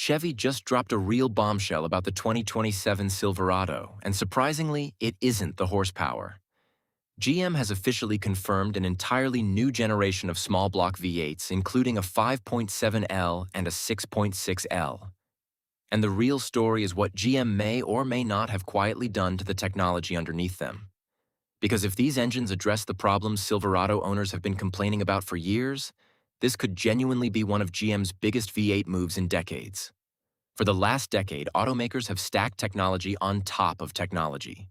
Chevy just dropped a real bombshell about the 2027 Silverado, and surprisingly, it isn't the horsepower. GM has officially confirmed an entirely new generation of small block V8s, including a 5.7L and a 6.6L. And the real story is what GM may or may not have quietly done to the technology underneath them. Because if these engines address the problems Silverado owners have been complaining about for years, this could genuinely be one of GM's biggest V8 moves in decades. For the last decade, automakers have stacked technology on top of technology.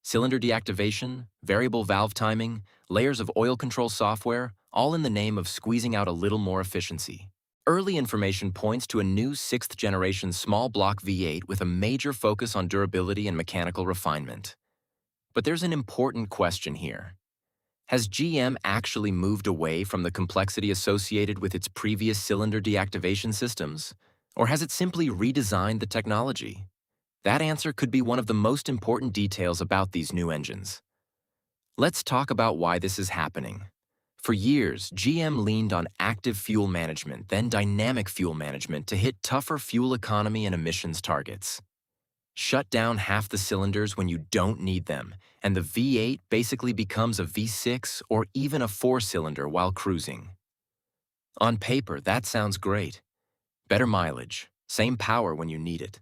Cylinder deactivation, variable valve timing, layers of oil control software, all in the name of squeezing out a little more efficiency. Early information points to a new 6th-generation small block V8 with a major focus on durability and mechanical refinement. But there's an important question here. Has GM actually moved away from the complexity associated with its previous cylinder deactivation systems? Or has it simply redesigned the technology? That answer could be one of the most important details about these new engines. Let's talk about why this is happening. For years, GM leaned on active fuel management, then dynamic fuel management to hit tougher fuel economy and emissions targets. Shut down half the cylinders when you don't need them, and the V8 basically becomes a V6 or even a 4-cylinder while cruising. On paper, that sounds great. Better mileage, same power when you need it.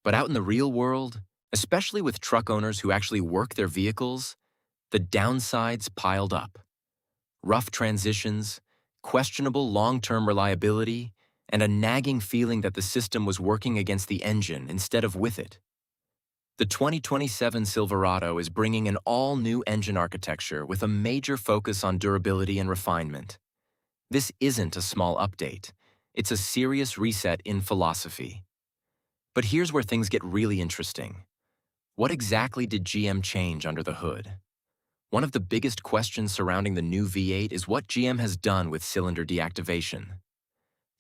But out in the real world, especially with truck owners who actually work their vehicles, the downsides piled up. Rough transitions, questionable long-term reliability, and a nagging feeling that the system was working against the engine instead of with it. The 2027 Silverado is bringing an all-new engine architecture with a major focus on durability and refinement. This isn't a small update. It's a serious reset in philosophy. But here's where things get really interesting. What exactly did GM change under the hood? One of the biggest questions surrounding the new V8 is what GM has done with cylinder deactivation.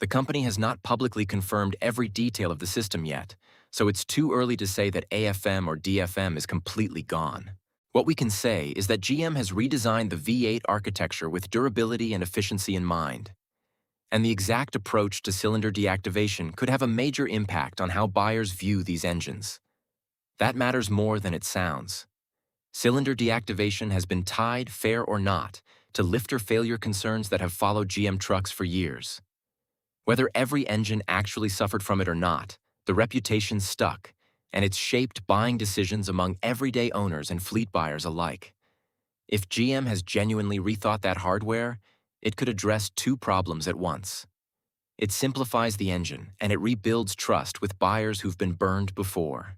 The company has not publicly confirmed every detail of the system yet, so it's too early to say that AFM or DFM is completely gone. What we can say is that GM has redesigned the V8 architecture with durability and efficiency in mind. And the exact approach to cylinder deactivation could have a major impact on how buyers view these engines. That matters more than it sounds. Cylinder deactivation has been tied, fair or not, to lifter failure concerns that have followed GM trucks for years. Whether every engine actually suffered from it or not, the reputation stuck, and it's shaped buying decisions among everyday owners and fleet buyers alike. If GM has genuinely rethought that hardware, it could address two problems at once. It simplifies the engine, and it rebuilds trust with buyers who've been burned before.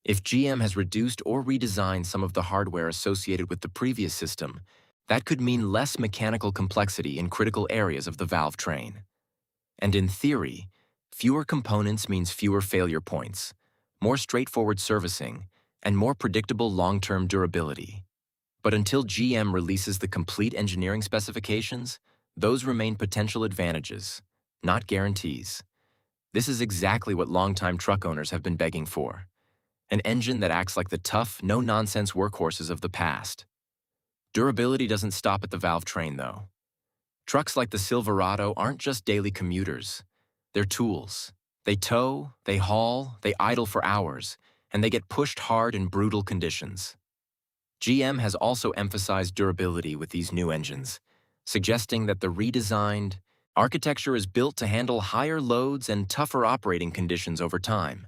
If GM has reduced or redesigned some of the hardware associated with the previous system, that could mean less mechanical complexity in critical areas of the valve train. And in theory, fewer components means fewer failure points, more straightforward servicing, and more predictable long-term durability. But until GM releases the complete engineering specifications, those remain potential advantages, not guarantees. This is exactly what longtime truck owners have been begging for. An engine that acts like the tough, no-nonsense workhorses of the past. Durability doesn't stop at the valve train, though. Trucks like the Silverado aren't just daily commuters. They're tools. They tow, they haul, they idle for hours, and they get pushed hard in brutal conditions. GM has also emphasized durability with these new engines, suggesting that the redesigned architecture is built to handle higher loads and tougher operating conditions over time.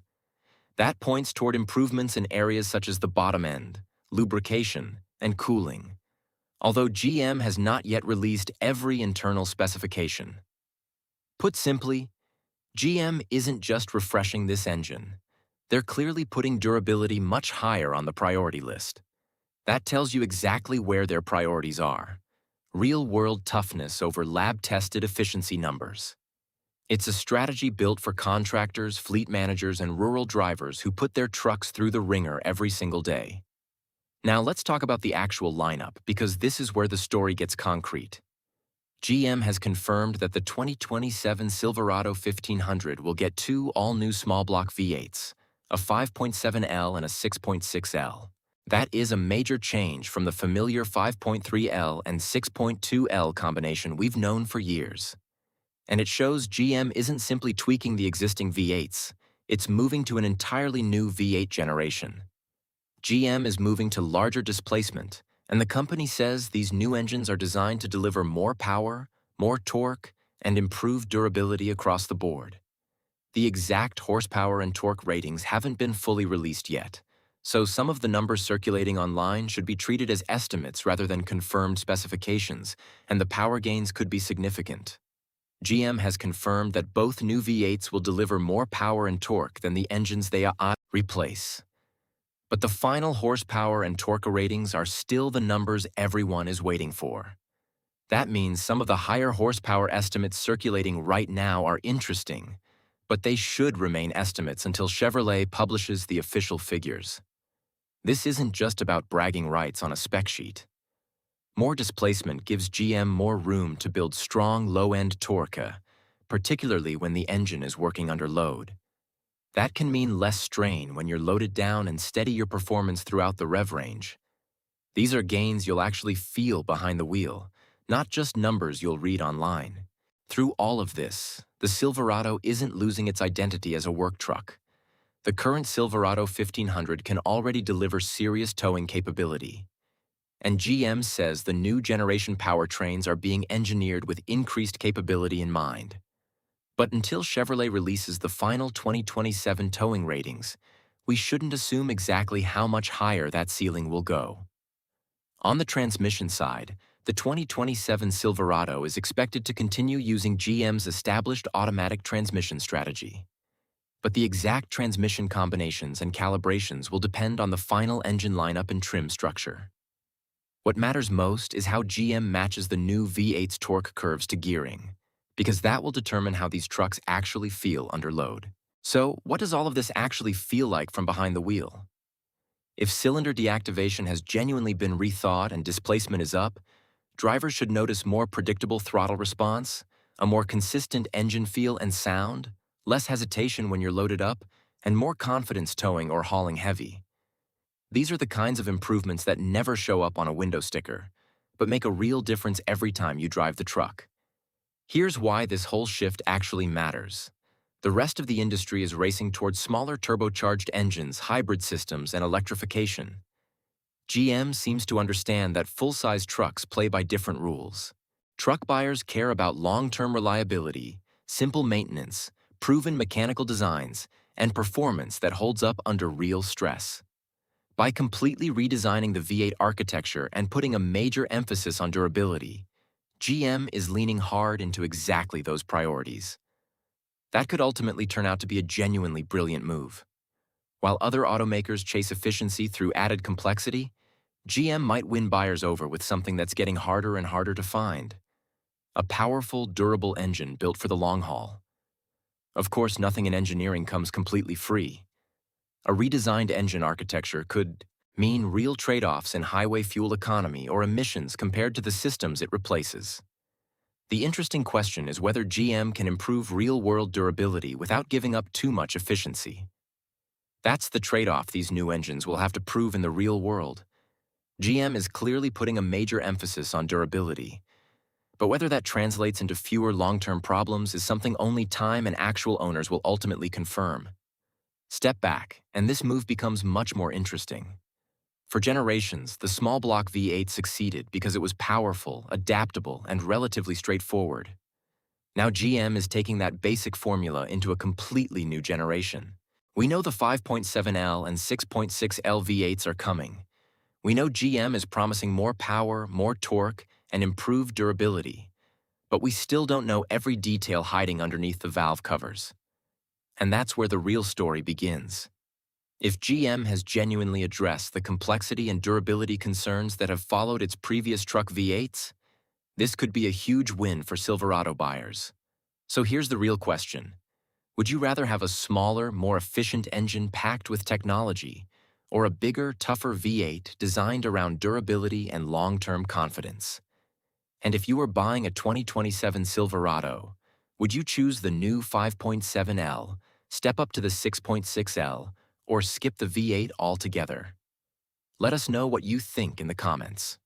That points toward improvements in areas such as the bottom end, lubrication, and cooling, although GM has not yet released every internal specification. Put simply, GM isn't just refreshing this engine. They're clearly putting durability much higher on the priority list. That tells you exactly where their priorities are. Real-world toughness over lab-tested efficiency numbers. It's a strategy built for contractors, fleet managers, and rural drivers who put their trucks through the ringer every single day. Now let's talk about the actual lineup, because this is where the story gets concrete. GM has confirmed that the 2027 Silverado 1500 will get two all-new small block V8s, a 5.7L and a 6.6L. That is a major change from the familiar 5.3L and 6.2L combination we've known for years. And it shows GM isn't simply tweaking the existing V8s, it's moving to an entirely new V8 generation. GM is moving to larger displacement, and the company says these new engines are designed to deliver more power, more torque, and improved durability across the board. The exact horsepower and torque ratings haven't been fully released yet, so some of the numbers circulating online should be treated as estimates rather than confirmed specifications, and the power gains could be significant. GM has confirmed that both new V8s will deliver more power and torque than the engines they replace. But the final horsepower and torque ratings are still the numbers everyone is waiting for. That means some of the higher horsepower estimates circulating right now are interesting, but they should remain estimates until Chevrolet publishes the official figures. This isn't just about bragging rights on a spec sheet. More displacement gives GM more room to build strong low-end torque, particularly when the engine is working under load. That can mean less strain when you're loaded down and steady your performance throughout the rev range. These are gains you'll actually feel behind the wheel, not just numbers you'll read online. Through all of this, the Silverado isn't losing its identity as a work truck. The current Silverado 1500 can already deliver serious towing capability. And GM says the new generation powertrains are being engineered with increased capability in mind. But until Chevrolet releases the final 2027 towing ratings, we shouldn't assume exactly how much higher that ceiling will go. On the transmission side, the 2027 Silverado is expected to continue using GM's established automatic transmission strategy. But the exact transmission combinations and calibrations will depend on the final engine lineup and trim structure. What matters most is how GM matches the new V8's torque curves to gearing, because that will determine how these trucks actually feel under load. So, what does all of this actually feel like from behind the wheel? If cylinder deactivation has genuinely been rethought and displacement is up, drivers should notice more predictable throttle response, a more consistent engine feel and sound, less hesitation when you're loaded up, and more confidence towing or hauling heavy. These are the kinds of improvements that never show up on a window sticker, but make a real difference every time you drive the truck. Here's why this whole shift actually matters. The rest of the industry is racing towards smaller turbocharged engines, hybrid systems, and electrification. GM seems to understand that full-size trucks play by different rules. Truck buyers care about long-term reliability, simple maintenance, proven mechanical designs, and performance that holds up under real stress. By completely redesigning the V8 architecture and putting a major emphasis on durability, GM is leaning hard into exactly those priorities. That could ultimately turn out to be a genuinely brilliant move. While other automakers chase efficiency through added complexity, GM might win buyers over with something that's getting harder and harder to find: a powerful, durable engine built for the long haul. Of course, nothing in engineering comes completely free. A redesigned engine architecture could mean real trade-offs in highway fuel economy or emissions compared to the systems it replaces. The interesting question is whether GM can improve real-world durability without giving up too much efficiency. That's the trade-off these new engines will have to prove in the real world. GM is clearly putting a major emphasis on durability, but whether that translates into fewer long-term problems is something only time and actual owners will ultimately confirm. Step back, and this move becomes much more interesting. For generations, the small block V8 succeeded because it was powerful, adaptable, and relatively straightforward. Now GM is taking that basic formula into a completely new generation. We know the 5.7L and 6.6L V8s are coming. We know GM is promising more power, more torque, and improved durability. But we still don't know every detail hiding underneath the valve covers. And that's where the real story begins. If GM has genuinely addressed the complexity and durability concerns that have followed its previous truck V8s, this could be a huge win for Silverado buyers. So here's the real question. Would you rather have a smaller, more efficient engine packed with technology, or a bigger, tougher V8 designed around durability and long-term confidence? And if you were buying a 2027 Silverado, would you choose the new 5.7L, step up to the 6.6L, or skip the V8 altogether? Let us know what you think in the comments.